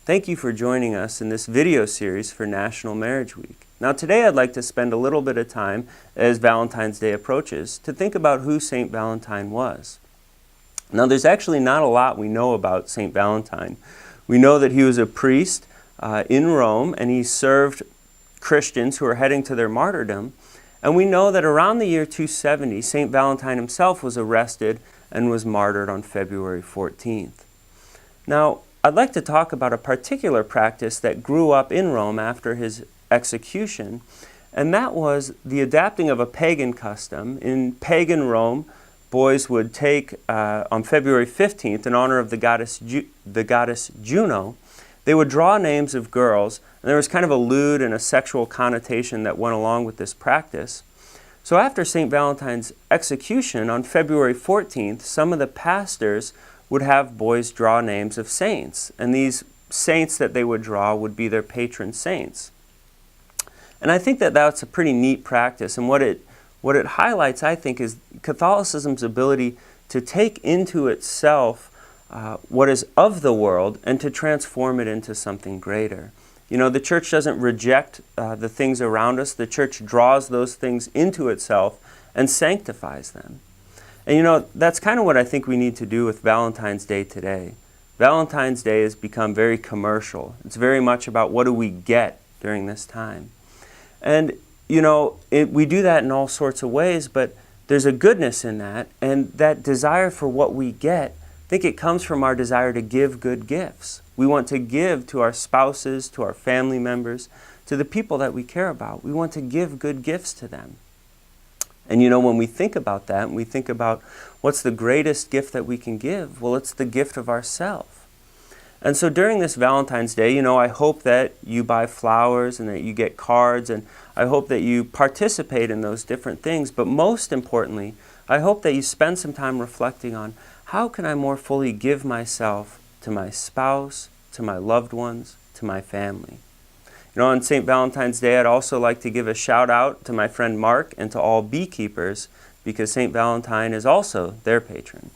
Thank you for joining us in this video series for National Marriage Week. Now today I'd like to spend a little bit of time as Valentine's Day approaches to think about who St. Valentine was. Now there's actually not a lot we know about St. Valentine. We know that he was a priest in Rome and he served Christians who were heading to their martyrdom. And we know that around the year 270, St. Valentine himself was arrested and was martyred on February 14th. Now, I'd like to talk about a particular practice that grew up in Rome after his execution, and that was the adapting of a pagan custom. In pagan Rome, boys would take, on February 15th, in honor of the goddess Juno, they would draw names of girls, and there was kind of a lewd and a sexual connotation that went along with this practice. So after St. Valentine's execution on February 14th, some of the pastors would have boys draw names of saints, and these saints that they would draw would be their patron saints. And I think that that's a pretty neat practice, and what it highlights, I think, is Catholicism's ability to take into itself what is of the world and to transform it into something greater. You know, the Church doesn't reject the things around us. The Church draws those things into itself and sanctifies them. And you know, that's kind of what I think we need to do with Valentine's Day today. Valentine's Day has become very commercial. It's very much about what do we get during this time. And you know, we do that in all sorts of ways, but there's a goodness in that, and that desire for what we get, I think it comes from our desire to give good gifts. We want to give to our spouses, to our family members, to the people that we care about. We want to give good gifts to them. And you know, when we think about that, and we think about what's the greatest gift that we can give, well, it's the gift of ourselves. And so during this Valentine's Day, you know, I hope that you buy flowers and that you get cards, and I hope that you participate in those different things. But most importantly, I hope that you spend some time reflecting on how can I more fully give myself to my spouse, to my loved ones, to my family. You know, on St. Valentine's Day, I'd also like to give a shout out to my friend Mark and to all beekeepers, because St. Valentine is also their patron.